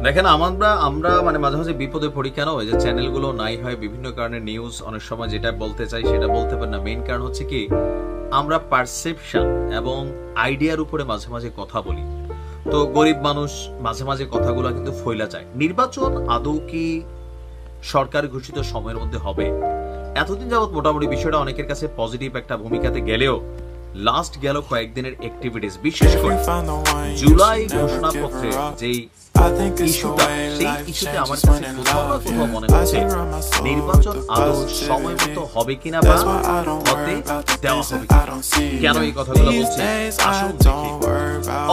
দেখেন আমরা মানে মাঝে মাঝে বিপদে পড়ি কেন, এই যে চ্যানেলগুলো নাই হয় বিভিন্ন কারণে, নিউজ অনেক সময় যেটা বলতে চাই সেটা বলতে পারি না। মেইন কারণ হচ্ছে কি, আমরা পারসেপশন এবং আইডিয়ার উপরে মাঝে মাঝে কথা বলি, তো গরিব মানুষ মাঝে মাঝে কথাগুলো কিন্তু ফইলা যায়। নির্বাচন আদৌ কি সরকার ঘোষিত সময়ের মধ্যে হবে? এতদিন যাবত মোটামুটি বিষয়টা অনেকের কাছে পজিটিভ একটা ভূমিকাতে গেলেও লাস্ট গেল কয়েকদিনের অ্যাক্টিভিটিস, বিশেষ করে জুলাই ঘোষণাপত্রে যেই ইস্যুটা, সেই ইস্যুতে আমার কাছে কোথাও না কোথাও মনে হচ্ছে নির্বাচন আদৌ সময় মতো হবে কিনা বা হতে দেওয়া হবে কিনা। কেন এই কথাগুলো বলছি আসুন দেখি।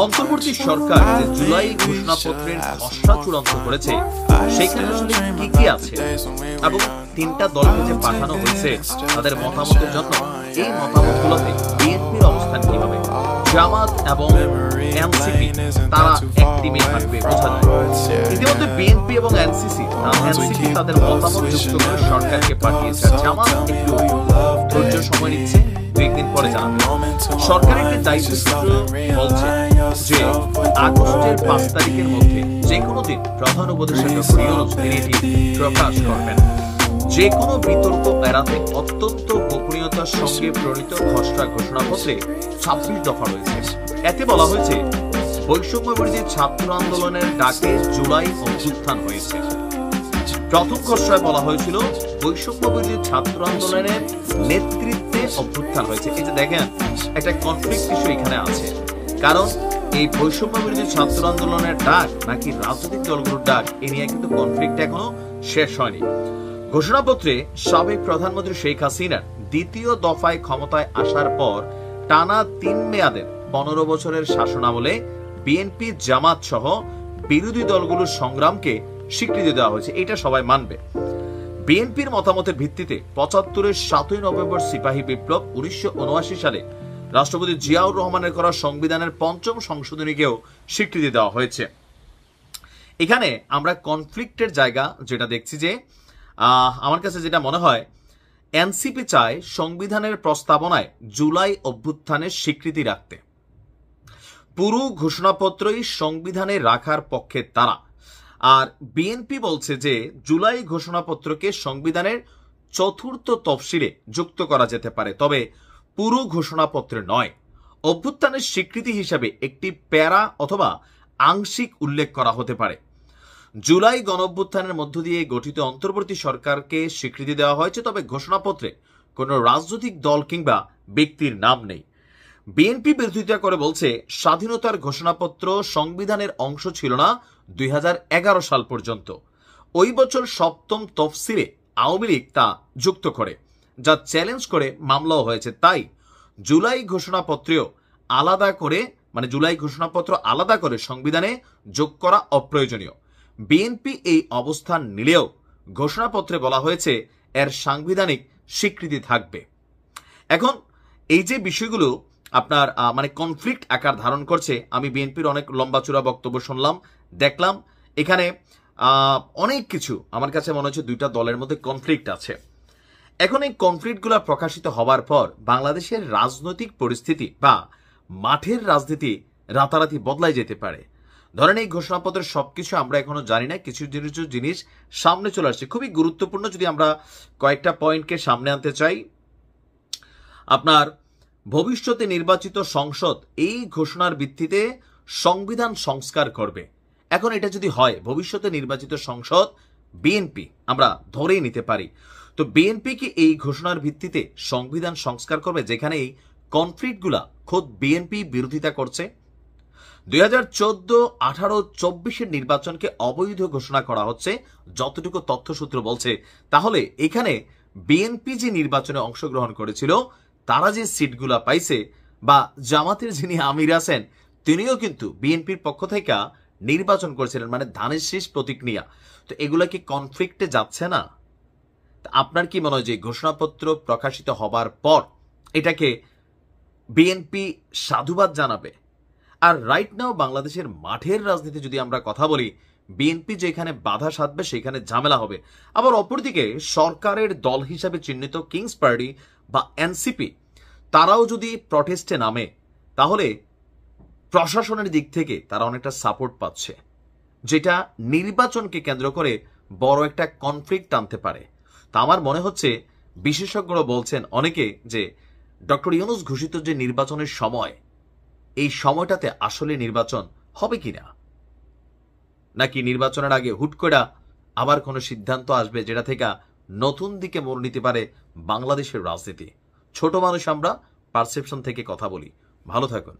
অন্তর্বর্তী সরকার যে জুলাই ঘোষণাপত্রের খসড়া চূড়ান্ত করেছে সেখানে আসলে কি কি আছে এবং তিনটা দলকে যে পাঠানো হয়েছে তাদের মতামতের জন্য, এই মতামতগুলোতে বিএনপির অবস্থান কিভাবে, জামাত এবং এনসিপি তারা এক টিমে থাকবে বোঝা যায়। ইতিমধ্যে বিএনপি এবং এনসিপি তাদের মতামত যুক্ত করে সরকারকে পাঠিয়েছে। জামাত একটু ধৈর্য সময় নিচ্ছে, 2 দিন পরে জানাবে। সরকারের একটি দায়িত্ব সূত্র বলছে যে আগস্টের 5 তারিখের মধ্যে যে কোনো দিন প্রধান উপদেষ্টা ডক্টর ইউনূস তিনি এটি প্রকাশ করবেন। যে কোনো বিতর্ক এড়াতে অত্যন্ত গোপনীয়তার সঙ্গে প্রণীত খসড়া ঘোষণাপত্রে 26 দফা রয়েছে। এতে বলা হয়েছে বৈষম্য বিরোধী ছাত্র আন্দোলনের ডাকে জুলাই অভ্যুত্থান হয়েছে। প্রথম খসড়ায় বলা হয়েছিল বৈষম্য বিরোধী ছাত্র আন্দোলনের নেতৃত্বে অভ্যুত্থান হয়েছে। এই যে দেখেন একটা কনফ্লিক্ট ইস্যু এখানে আছে, কারণ এই বৈষম্য বিরোধী ছাত্র আন্দোলনের ডাক নাকি রাজনৈতিক দলগুলোর ডাক, এ নিয়ে কিন্তু কনফ্লিক্ট এখনো শেষ হয়নি। ঘোষণাপত্রে সাবেক প্রধানমন্ত্রী শেখ হাসিনার দ্বিতীয় দফায় ক্ষমতায় আসার পর টানা 3 মেয়াদের 15 বছরের শাসনামলে বিএনপি, জামাত সহ বিরোধী দলগুলোর সংগ্রামকে স্বীকৃতি দেওয়া হয়েছে, এটা সবাই মানবে। বিএনপির মতামতের ভিত্তিতে 75-এর 7ই নভেম্বর সিপাহী বিপ্লব, 1979 সালে রাষ্ট্রপতি জিয়াউর রহমানের করা সংবিধানের 5ম সংশোধনীকেও স্বীকৃতি দেওয়া হয়েছে। এখানে আমরা কনফ্লিক্টের জায়গা যেটা দেখছি যে আমার কাছে যেটা মনে হয়, এনসিপি চায় সংবিধানের প্রস্তাবনায় জুলাই অভ্যুত্থানের স্বীকৃতি রাখতে। পুরো ঘোষণাপত্রই সংবিধানে রাখার পক্ষে তারা। আর বিএনপি বলছে যে জুলাই ঘোষণাপত্রকে সংবিধানের 4র্থ তফসিলে যুক্ত করা যেতে পারে, তবে পুরো ঘোষণাপত্রে নয়। অভ্যুত্থানের স্বীকৃতি হিসাবে একটি প্যারা অথবা আংশিক উল্লেখ করা হতে পারে। জুলাই গণঅভ্যুত্থানের মধ্য দিয়ে গঠিত অন্তর্বর্তী সরকারকে স্বীকৃতি দেওয়া হয়েছে, তবে ঘোষণাপত্রে কোনো রাজনৈতিক দল কিংবা ব্যক্তির নাম নেই। বিএনপি বিরোধিতা করে বলছে স্বাধীনতার ঘোষণাপত্র সংবিধানের অংশ ছিল না 2011 সাল পর্যন্ত। ওই বছর 7ম তফসিলে আওয়ামী লীগ তা যুক্ত করে, যা চ্যালেঞ্জ করে মামলাও হয়েছে। তাই জুলাই ঘোষণাপত্রেও জুলাই ঘোষণাপত্র আলাদা করে সংবিধানে যোগ করা অপ্রয়োজনীয়। বিএনপি এই অবস্থান নিলেও ঘোষণাপত্রে বলা হয়েছে এর সাংবিধানিক স্বীকৃতি থাকবে। এখন এই যে বিষয়গুলো আপনার কনফ্লিক্ট আকার ধারণ করছে, আমি বিএনপির অনেক লম্বাচূড়া বক্তব্য শুনলাম, দেখলাম এখানে অনেক কিছু আমার কাছে মনে হচ্ছে দুইটা দলের মধ্যে কনফ্লিক্ট আছে। এখন এই কনফ্লিক্টগুলো প্রকাশিত হবার পর বাংলাদেশের রাজনৈতিক পরিস্থিতি বা মাঠের রাজনীতি রাতারাতি বদলাই যেতে পারে। ধরেন এই ঘোষণাপত্রের সবকিছু আমরা এখনো জানি না, কিছু জিনিস সামনে চলে আসছে খুবই গুরুত্বপূর্ণ। যদি আমরা কয়েকটা পয়েন্টকে সামনে আনতে চাই, আপনার ভবিষ্যতে নির্বাচিত সংসদ এই ঘোষণার ভিত্তিতে সংবিধান সংস্কার করবে। এখন এটা যদি হয় ভবিষ্যতে নির্বাচিত সংসদ বিএনপি, আমরা ধরেই নিতে পারি, তো বিএনপি কি এই ঘোষণার ভিত্তিতে সংবিধান সংস্কার করবে, যেখানে এই কনফ্লিক্টগুলা খোদ বিএনপি বিরোধিতা করছে? 2014, 18, 24-এর নির্বাচনকে অবৈধ ঘোষণা করা হচ্ছে যতটুকু তথ্যসূত্র বলছে। তাহলে এখানে বিএনপি যে নির্বাচনে অংশগ্রহণ করেছিল তারা যে সিটগুলা পাইছে, বা জামাতের যিনি আমির আছেন তিনিও কিন্তু বিএনপির পক্ষ থেকে নির্বাচন করেছিলেন, মানে ধানের শীষ প্রতীক নিয়া। তো এগুলা কি কনফ্লিক্টে যাচ্ছে না? আপনার কি মনে হয় যে ঘোষণাপত্র প্রকাশিত হবার পর এটাকে বিএনপি সাধুবাদ জানাবে? আর রাইট নাও বাংলাদেশের মাঠের রাজনীতি যদি আমরা কথা বলি, বিএনপি যেখানে বাধা সাধবে সেখানে ঝামেলা হবে। আবার অপরদিকে সরকারের দল হিসাবে চিহ্নিত কিংস পার্টি বা এনসিপি তারাও যদি প্রটেস্টে নামে, তাহলে প্রশাসনের দিক থেকে তারা অনেকটা সাপোর্ট পাচ্ছে। যেটা নির্বাচনকে কেন্দ্র করে বড় একটা কনফ্লিক্ট আনতে পারে। তা আমার মনে হচ্ছে বিশেষজ্ঞরা বলছেন অনেকে যে ডক্টর ইউনূস ঘোষিত যে নির্বাচনের সময়, এই সময়টাতে আসলে নির্বাচন হবে কিনা, নাকি নির্বাচনের আগে হুট করে আবার কোনো সিদ্ধান্ত আসবে যেটা থেকে নতুন দিকে মোড় নিতে পারে বাংলাদেশের রাজনীতি। ছোট মানুষ আমরা, পারসেপশন থেকে কথা বলি। ভালো থাকুন।